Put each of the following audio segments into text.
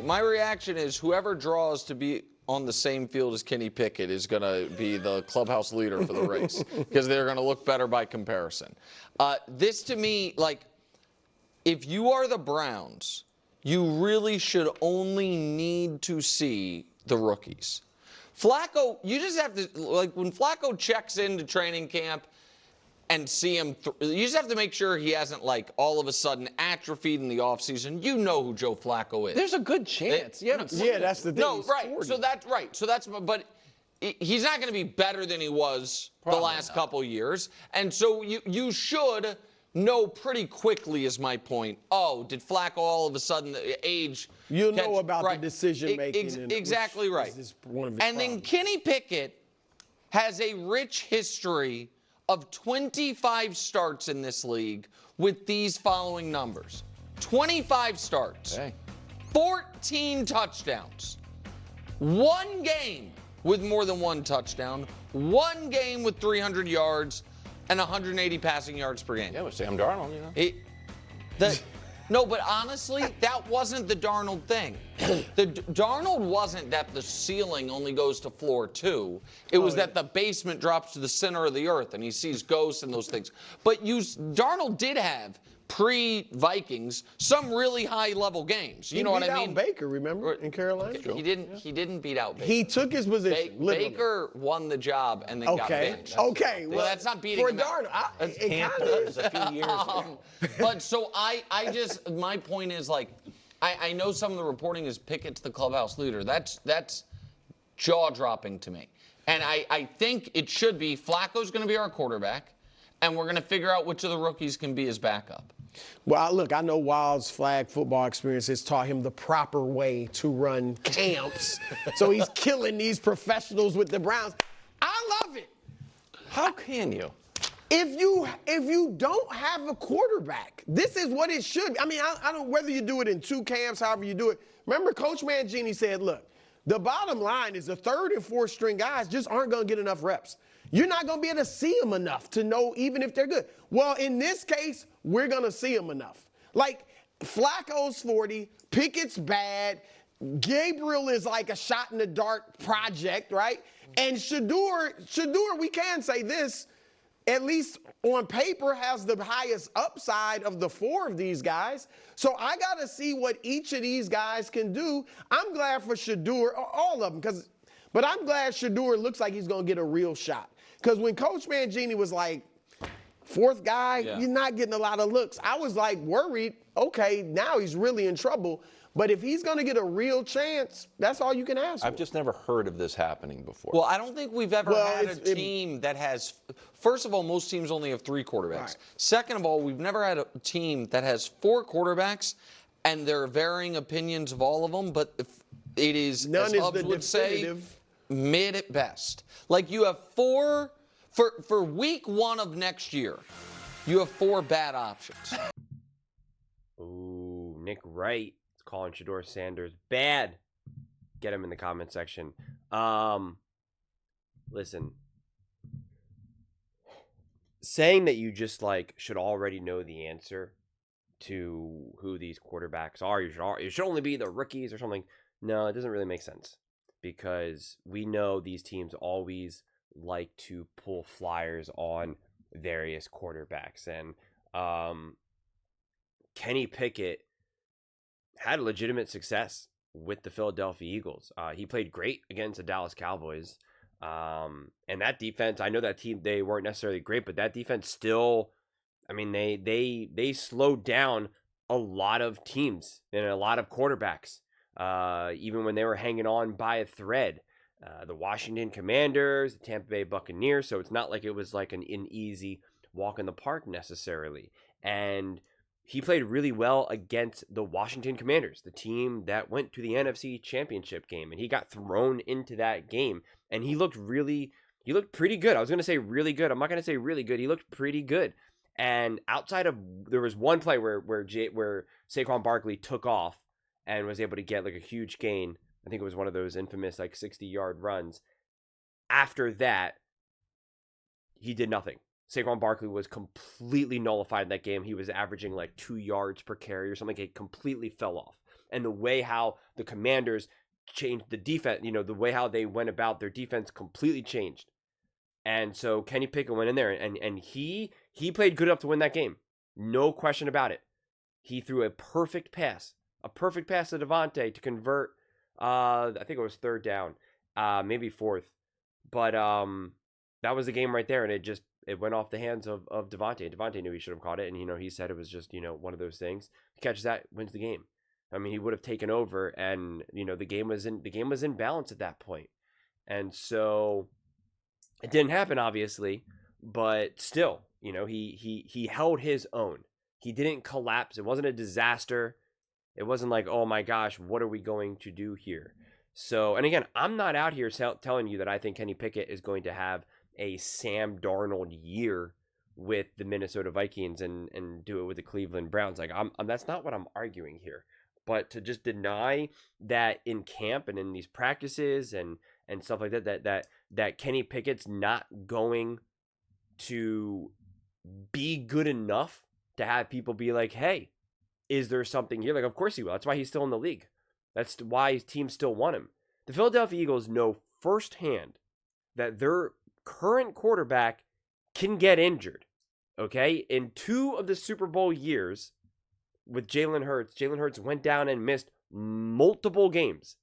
My reaction is whoever draws to be on the same field as Kenny Pickett is going to be the clubhouse leader for the race because they're going to look better by comparison. This to me, like, if you are the Browns, you really should only need to see the rookies. Flacco, you just have to, like, when Flacco checks into training camp and see him, you just have to make sure he hasn't, like, all of a sudden atrophied in the offseason. You know who Joe Flacco is. There's a good chance. Yeah, that's the thing. No, right. 40. So that's right. So that's, but he's not going to be better than he was the last couple years. And so you should know pretty quickly, is my point. Oh, did Flacco all of a sudden age? You know about the decision making. Exactly right. And then Kenny Pickett has a rich history of 25 starts in this league with these following numbers. 25 starts, 14 touchdowns, 1 game with more than 1 touchdown, 1 game with 300 yards, and 180 passing yards per game. Yeah, with Sam Darnold, you know. No, but honestly, that wasn't the Darnold thing. The Darnold wasn't that the ceiling only goes to floor 2. It was that the basement drops to the center of the earth and he sees ghosts and those things. But Darnold did have pre-Vikings some really high-level games. You know what I mean? He beat out Baker, remember, in Carolina? He didn't beat out Baker. He took his position. Baker won the job and then got benched. Okay. Well, that's not beating him out. For Darnold, it was a few years ago. But so I just, my point is, like, I know some of the reporting is Pickett's the clubhouse leader. That's jaw-dropping to me. And I think it should be Flacco's going to be our quarterback, and we're going to figure out which of the rookies can be his backup. Well, look, I know Wild's flag football experience has taught him the proper way to run camps. So he's killing these professionals with the Browns. I love it. How can you? If you don't have a quarterback, this is what it should be. I mean, I don't, whether you do it in 2 camps, however you do it. Remember, Coach Mangini said, look, the bottom line is the 3rd and 4th string guys just aren't going to get enough reps. You're not going to be able to see them enough to know even if they're good. Well, in this case, we're going to see them enough. Like, Flacco's 40, Pickett's bad, Gabriel is like a shot in the dark project, right? And Shedeur, we can say this, at least on paper, has the highest upside of the 4 of these guys. So I got to see what each of these guys can do. I'm glad for Shedeur, all of them, but I'm glad Shedeur looks like he's going to get a real shot. Because when Coach Mangini was like, 4th guy, you're not getting a lot of looks, I was like worried, okay, now he's really in trouble. But if he's going to get a real chance, that's all you can ask for. I've just never heard of this happening before. Well, I don't think we've ever had a team that has, first of all, most teams only have 3 quarterbacks. Right. Second of all, we've never had a team that has 4 quarterbacks, and there are varying opinions of all of them, but if it is, as Hubs would say, mid at best. Like, you have 4, for week 1 of next year, you have 4 bad options. Ooh, Nick Wright is calling Shedeur Sanders bad. Get him in the comment section. Listen, saying that you just, like, should already know the answer to who these quarterbacks are, you should only be the rookies or something. No, it doesn't really make sense, because we know these teams always like to pull flyers on various quarterbacks. And Kenny Pickett had legitimate success with the Philadelphia Eagles. He played great against the Dallas Cowboys. And that defense, I know that team, they weren't necessarily great, but that defense still, I mean, they slowed down a lot of teams and a lot of quarterbacks, even when they were hanging on by a thread. The Washington Commanders, the Tampa Bay Buccaneers, so it's not like it was like an easy walk in the park necessarily. And he played really well against the Washington Commanders, the team that went to the NFC Championship game, and he got thrown into that game, and he looked pretty good. I was going to say really good. I'm not going to say really good. He looked pretty good. And outside of, there was one play where Saquon Barkley took off and was able to get like a huge gain. I think it was one of those infamous like 60-yard runs. After that, he did nothing. Saquon Barkley was completely nullified in that game. He was averaging like 2 yards per carry or something. It completely fell off. and the way how the Commanders changed the defense, the way how they went about their defense completely changed. And so Kenny Pickett went in there and he played good enough to win that game. No question about it. He threw a perfect pass to Devontae to convert, I think it was third down, maybe fourth. But that was the game right there, and it went off the hands of Devontae. Devontae knew he should have caught it, and he said it was just one of those things. He catches that, wins the game. I mean, he would have taken over, and the game was in balance at that point. And so it didn't happen, obviously, but still, he held his own. He didn't collapse. It wasn't a disaster. It wasn't like, oh my gosh, what are we going to do here? So, and again, I'm not out here telling you that I think Kenny Pickett is going to have a Sam Darnold year with the Minnesota Vikings and do it with the Cleveland Browns. Like, that's not what I'm arguing here. But to just deny that in camp and in these practices and stuff like that Kenny Pickett's not going to be good enough to have people be like, hey, is there something here? Like, of course he will. That's why he's still in the league. That's why his team still want him. The Philadelphia Eagles know firsthand that their current quarterback can get injured. Okay? In 2 of the Super Bowl years with Jalen Hurts went down and missed multiple games.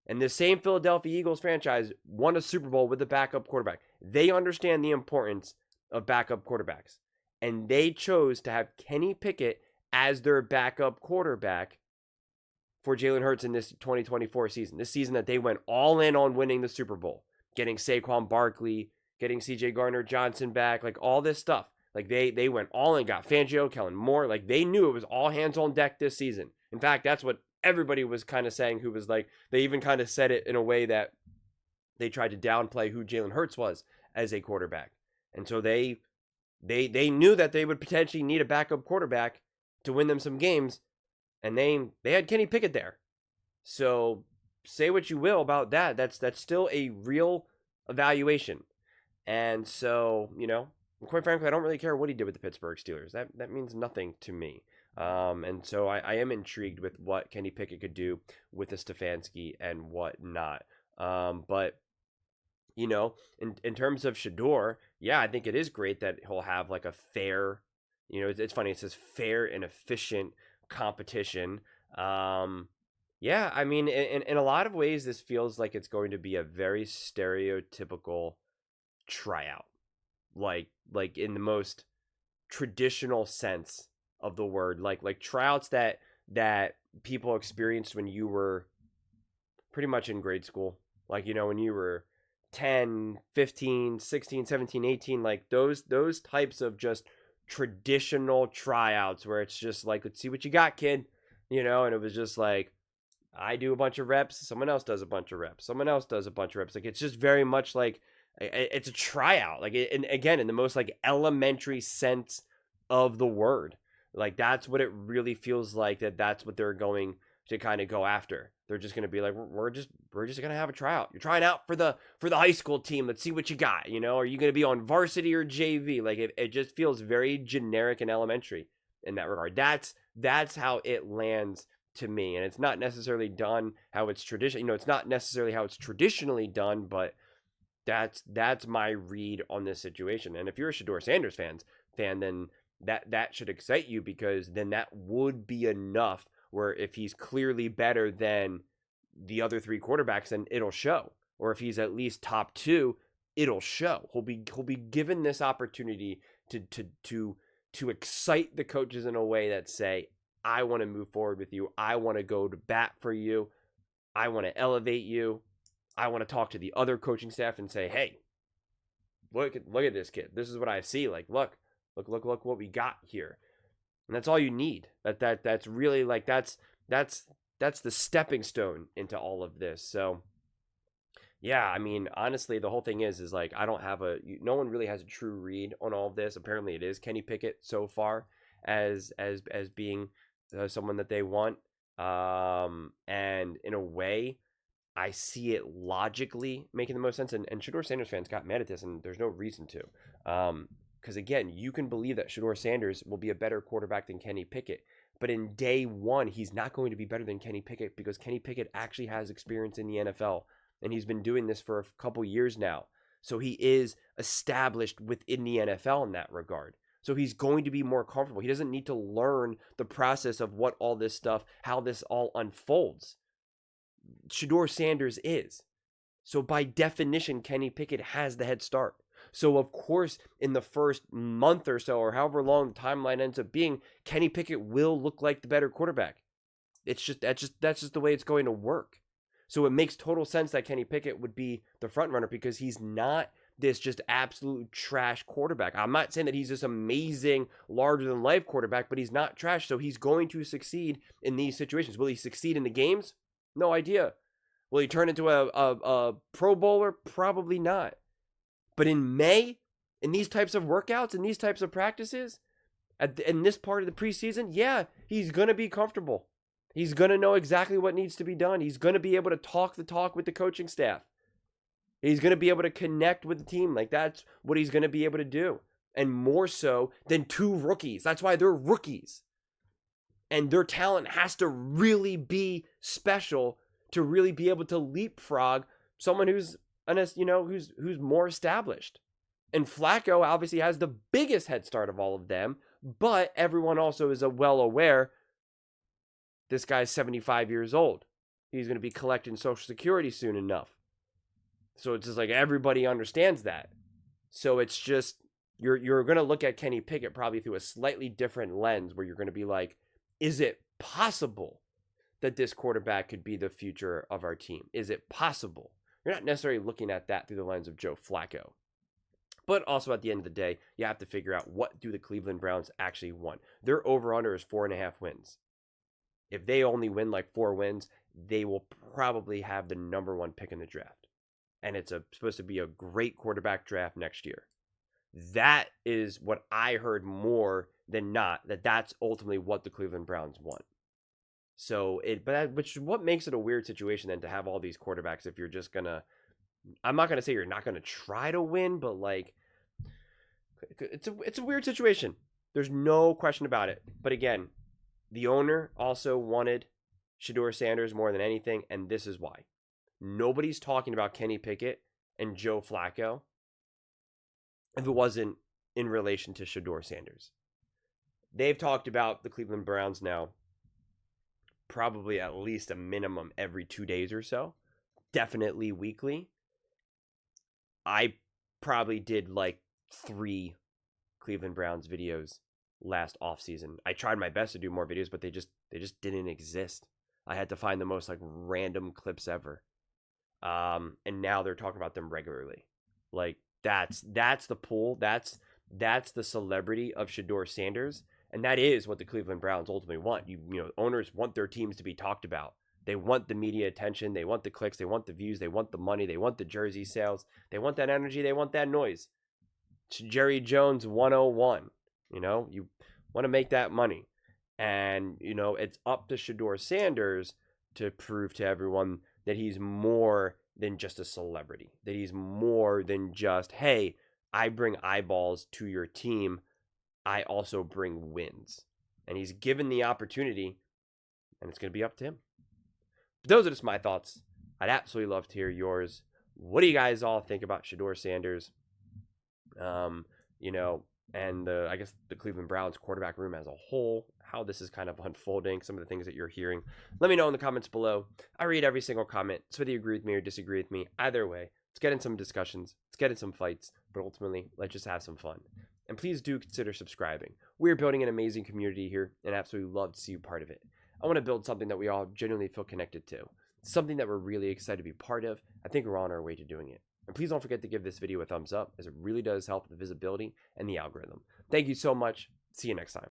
And the same Philadelphia Eagles franchise won a Super Bowl with a backup quarterback. They understand the importance of backup quarterbacks. And they chose to have Kenny Pickett as their backup quarterback for Jalen Hurts in this 2024 season. This season that they went all in on winning the Super Bowl. Getting Saquon Barkley, getting CJ Gardner-Johnson back, like all this stuff. Like they went all in, got Fangio, Kellen Moore. Like they knew it was all hands on deck this season. In fact, that's what everybody was kind of saying, who was like, they even kind of said it in a way that they tried to downplay who Jalen Hurts was as a quarterback. And so they knew that they would potentially need a backup quarterback to win them some games, and they had Kenny Pickett there. So say what you will about that. That's still a real evaluation. And so, quite frankly, I don't really care what he did with the Pittsburgh Steelers. That means nothing to me. And so I am intrigued with what Kenny Pickett could do with the Stefanski and whatnot. But in terms of Shedeur, yeah, I think it is great that he'll have like a fair, it's funny, it says fair and efficient competition. Yeah, I mean, in a lot of ways, this feels like it's going to be a very stereotypical tryout, like in the most traditional sense of the word, like tryouts that people experienced when you were pretty much in grade school, like when you were 10, 15, 16, 17, 18, like those types of just traditional tryouts where it's just like, let's see what you got, kid, and it was just like, I do a bunch of reps, someone else does a bunch of reps, someone else does a bunch of reps. Like, it's just very much like it's a tryout, like, and again, in the most like elementary sense of the word. Like, that's what it really feels like, that's what they're going to kind of go after. They're just going to be like, we're just going to have a tryout. You're trying out for the high school team. Let's see what you got. Are you going to be on varsity or JV? Like, it just feels very generic and elementary in that regard. That's how it lands to me. And it's not necessarily done how it's traditional. It's not necessarily how it's traditionally done, but that's my read on this situation. And if you're a Shedeur Sanders fan, then that should excite you, because then that would be enough where if he's clearly better than the other 3 quarterbacks, then it'll show. Or if he's at least top 2, it'll show. He'll be given this opportunity to excite the coaches in a way that say, I want to move forward with you. I want to go to bat for you. I want to elevate you. I want to talk to the other coaching staff and say, hey, look at this kid. This is what I see. Like, look what we got here. And that's all you need. That's really like, that's the stepping stone into all of this. So yeah, I mean, honestly, the whole thing is like, no one really has a true read on all of this. Apparently it is Kenny Pickett so far as being someone that they want. And in a way, I see it logically making the most sense. And Shedeur Sanders fans got mad at this, and there's no reason to. Because again, you can believe that Shedeur Sanders will be a better quarterback than Kenny Pickett, But in day one, he's not going to be better than Kenny Pickett because Kenny Pickett actually has experience in the NFL. And he's been doing this for a couple years now. So he is established within the NFL in that regard. So he's going to be more comfortable. He doesn't need to learn the process of what all this stuff, how this all unfolds. Shedeur Sanders is. So by definition, Kenny Pickett has the head start. So of course, in the first month or so, or however long the timeline ends up being, Kenny Pickett will look like the better quarterback. That's just the way it's going to work. So it makes total sense that Kenny Pickett would be the front runner because he's not this just absolute trash quarterback. I'm not saying that he's this amazing, larger-than-life quarterback, but he's not trash, so he's going to succeed in these situations. Will he succeed in the games? No idea. Will he turn into a Pro Bowler? Probably not. But in May, in these types of workouts, in these types of practices, in this part of the preseason, yeah, he's going to be comfortable. He's going to know exactly what needs to be done. He's going to be able to talk the talk with the coaching staff. He's going to be able to connect with the team. Like, that's what he's going to be able to do. And more so than two rookies. That's why they're rookies. And their talent has to really be special to really be able to leapfrog someone who's more established. And Flacco obviously has the biggest head start of all of them, but everyone also is well aware this guy's 75 years old. He's going to be collecting Social Security soon enough. So it's just like everybody understands that. So it's just, you're going to look at Kenny Pickett probably through a slightly different lens where you're going to be like, is it possible that this quarterback could be the future of our team? Is it possible? You're not necessarily looking at that through the lens of Joe Flacco. But also at the end of the day, you have to figure out, what do the Cleveland Browns actually want? Their over-under is 4.5 wins. If they only win like 4 wins, they will probably have the number 1 pick in the draft. And it's supposed to be a great quarterback draft next year. That is what I heard more than not, that's ultimately what the Cleveland Browns want. So which what makes it a weird situation then to have all these quarterbacks if you're just gonna, I'm not gonna say you're not gonna try to win, but like it's a weird situation. There's no question about it. But again, the owner also wanted Shedeur Sanders more than anything, and this is why. Nobody's talking about Kenny Pickett and Joe Flacco if it wasn't in relation to Shedeur Sanders. They've talked about the Cleveland Browns now probably at least a minimum every 2 days or so. Definitely weekly. I probably did like 3 Cleveland Browns videos last offseason. I tried my best to do more videos, but they just didn't exist. I had to find the most like random clips ever. And now they're talking about them regularly. Like that's the pull. That's the celebrity of Shedeur Sanders. And that is what the Cleveland Browns ultimately want. You know, owners want their teams to be talked about. They want the media attention. They want the clicks. They want the views. They want the money. They want the jersey sales. They want that energy. They want that noise. It's Jerry Jones 101. You know, you want to make that money. And, you know, it's up to Shedeur Sanders to prove to everyone that he's more than just a celebrity. That he's more than just, hey, I bring eyeballs to your team. I also bring wins. And he's given the opportunity, and it's going to be up to him. But those are just my thoughts. I'd absolutely love to hear yours. What do you guys all think about Shedeur Sanders? You know, and I guess the Cleveland Browns quarterback room as a whole, how this is kind of unfolding, some of the things that you're hearing. Let me know in the comments below. I read every single comment, so whether you agree with me or disagree with me, either way, let's get in some discussions, let's get in some fights, but ultimately, let's just have some fun. And please do consider subscribing. We're building an amazing community here, and absolutely love to see you part of it. I want to build something that we all genuinely feel connected to, something that we're really excited to be part of. I think we're on our way to doing it. And please don't forget to give this video a thumbs up, as it really does help the visibility and the algorithm. Thank you so much. See you next time.